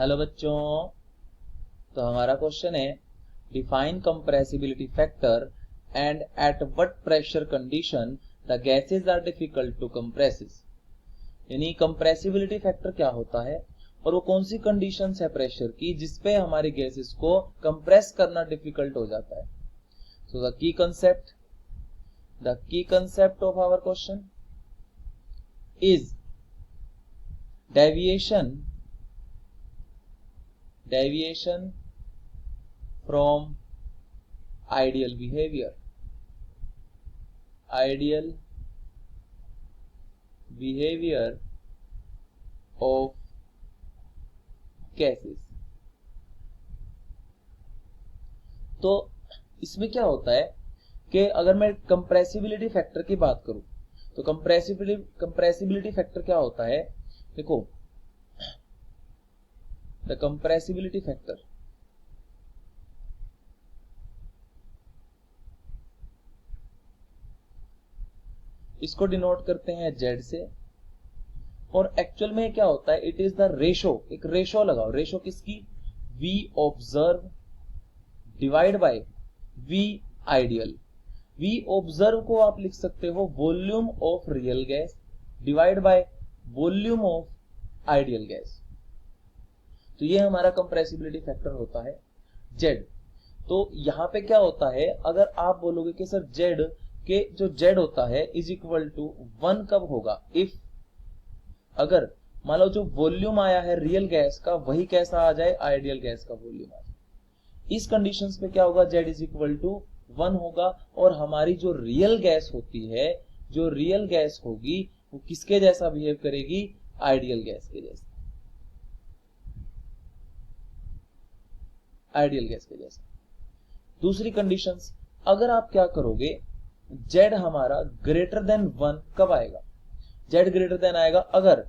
Hello बच्चों, तो हमारा क्वेश्चन है define compressibility factor and at what pressure condition the gases are difficult to compress. यानी compressibility factor क्या होता है और वो कौन सी कंडीशंस है प्रेशर की जिसपे हमारी गैसेस को कंप्रेस करना डिफिकल्ट हो जाता है। So the key concept of our question is deviation from ideal behavior of gases। तो इसमें क्या होता है कि अगर मैं कंप्रेसिबिलिटी फैक्टर की बात करूं तो कंप्रेसिबिलिटी फैक्टर क्या होता है। देखो, द कंप्रेसिबिलिटी फैक्टर इसको डिनोट करते हैं Z से, और एक्चुअल में क्या होता है, इट इज द रेशो। एक रेशो लगाओ, रेशो किसकी, V observe divide by V ideal. V observe को आप लिख सकते हो volume of real gas divide by volume of ideal gas. तो ये हमारा कंप्रेसिबिलिटी फैक्टर होता है Z। तो यहां पे क्या होता है, अगर आप बोलोगे कि सर Z के जो Z होता है इज इक्वल टू 1 कब होगा, इफ अगर मान लो जो वॉल्यूम आया है रियल गैस का वही कैसा आ जाए, आइडियल गैस का वॉल्यूम आ जाए। इस कंडीशंस पे क्या होगा, Z इज इक्वल टू 1 होगा, और हमारी जो रियल गैस होती है, जो रियल गैस होगी वो किसके जैसा बिहेव करेगी, आइडियल गैस के जैसा, आइडियल गैस के जैसा। दूसरी कंडीशंस, अगर आप क्या करोगे, Z हमारा ग्रेटर देन 1 कब आएगा, Z ग्रेटर देन आएगा अगर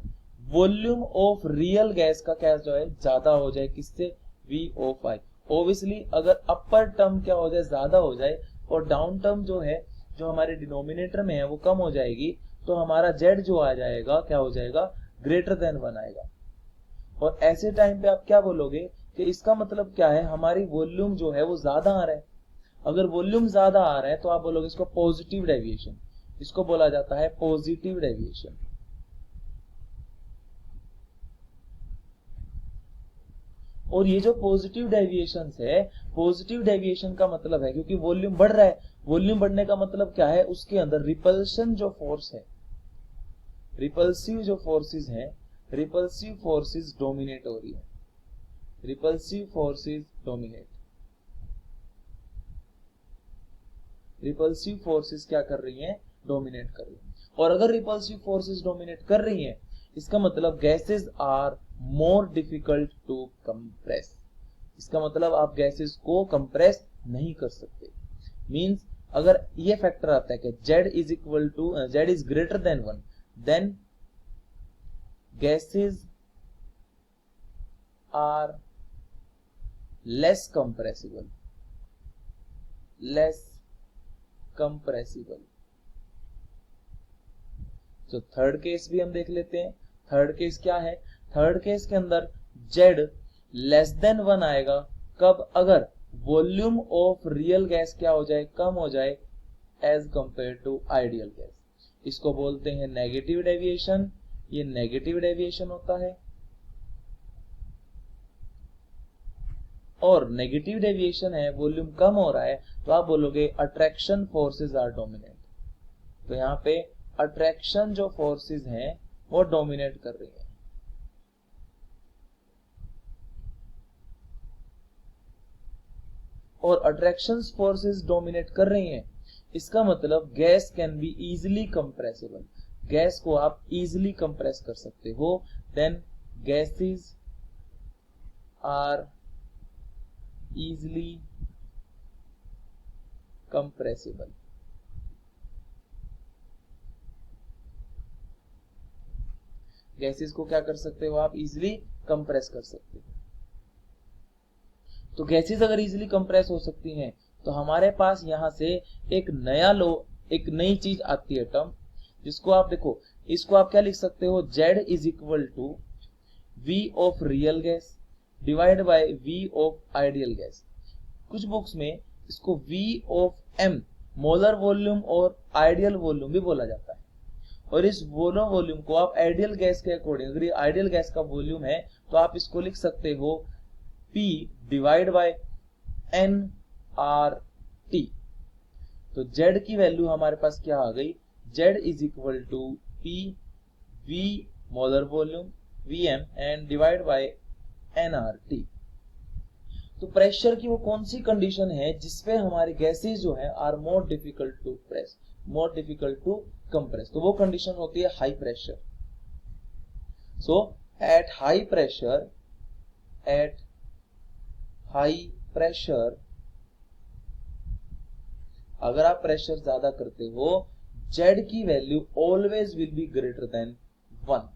वॉल्यूम ऑफ रियल गैस का क्या जो है ज्यादा हो जाए, किससे, V ऑफ I। ऑब्वियसली अगर अपर टर्म क्या हो जाए, ज्यादा हो जाए, और डाउन टर्म जो है जो हमारे डिनोमिनेटर में है वो कम हो जाएगी, तो हमारा Z जो आ जाएगा क्या हो जाएगा, ग्रेटर देन 1 आएगा। और ऐसे टाइम पे आप क्या बोलोगे कि इसका मतलब क्या है, हमारी वॉल्यूम जो है वो ज्यादा आ रहा है। अगर वॉल्यूम ज्यादा आ रहा है तो आप बोलोगे इसको पॉजिटिव डेविएशन, इसको बोला जाता है पॉजिटिव डेविएशन। और ये जो पॉजिटिव डेविएशन है, पॉजिटिव डेविएशन का मतलब है क्योंकि वॉल्यूम बढ़ रहा है, वॉल्यूम बढ़ने का मतलब क्या है, उसके अंदर रिपल्शन जो फोर्स है, रिपल्सिव जो फोर्सेस हैं, रिपल्सिव फोर्सेस डोमिनेट हो रही है, repulsive forces dominate, repulsive forces क्या कर रही हैं, डोमिनेट कर रही हैं। और अगर रिपल्सिव फोर्सेस डोमिनेट कर रही हैं, इसका मतलब gases are more difficult to compress. इसका मतलब आप गैसेस को कंप्रेस नहीं कर सकते। मींस अगर ये फैक्टर आता है कि Z is greater than 1, then gases are less compressible, less compressible. तो थर्ड केस भी हम देख लेते हैं। थर्ड केस क्या है, थर्ड केस के अंदर Z लेस देन 1 आएगा कब, अगर वॉल्यूम ऑफ रियल गैस क्या हो जाए, कम हो जाए as compare to ideal gas. इसको बोलते हैं नेगेटिव डेविएशन। ये नेगेटिव डेविएशन होता है। और नेगेटिव डेविएशन है, वॉल्यूम कम हो रहा है, तो आप बोलोगे अट्रैक्शन फोर्सेस आर डोमिनेट। तो यहां पे अट्रैक्शन जो फोर्सेस हैं वो डोमिनेट कर रही है। और अट्रैक्शन फोर्सेस डोमिनेट कर रही हैं, इसका मतलब gas can be easily compressible, gas को आप इजीली कंप्रेस कर सकते हो। Then gases are easily compressible। Gases को क्या कर सकते हो आप, इजीली कंप्रेस कर सकते हो। तो गैसेस अगर इजीली कंप्रेस हो सकती हैं तो हमारे पास यहां से एक नया लो, एक नई चीज आती है टर्म, जिसको आप देखो, इसको आप क्या लिख सकते हो, Z is equal to V of real gas divide by V of ideal gas. कुछ बुक्स में इसको V of M molar volume और आइडियल वॉल्यूम भी बोला जाता है। और इस मोलर वॉल्यूम को आप आइडियल गैस के अकॉर्डिंग, अगर ये आइडियल गैस का वॉल्यूम है तो आप इसको लिख सकते हो P डिवाइड बाय nRT। तो Z की वैल्यू हमारे पास क्या आ गई, Z is equal to P V molar volume Vm and divide by nRT। तो प्रेशर की वो कौन सी कंडीशन है जिसपे हमारे गैसेस जो है are more difficult to press, more difficult to compress, तो वो कंडीशन होती है high pressure. So at high pressure अगर आप प्रेशर ज्यादा करते हो, Z की value always will be greater than 1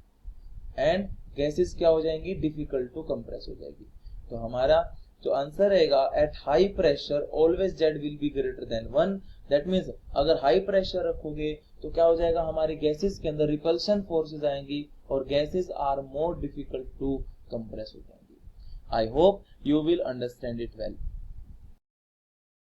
and gases क्या हो जाएंगी, डिफिकल्ट टू कंप्रेस हो जाएगी। तो हमारा जो आंसर रहेगा eight high pressure always Z will be greater than 1। That means अगर हाई प्रेशर रखोगे तो क्या हो जाएगा, हमारे गैसेस के अंदर रिपल्शन फोर्सेस आएंगी और gases are more difficult to compress हो जाएंगी। I hope you will understand it well.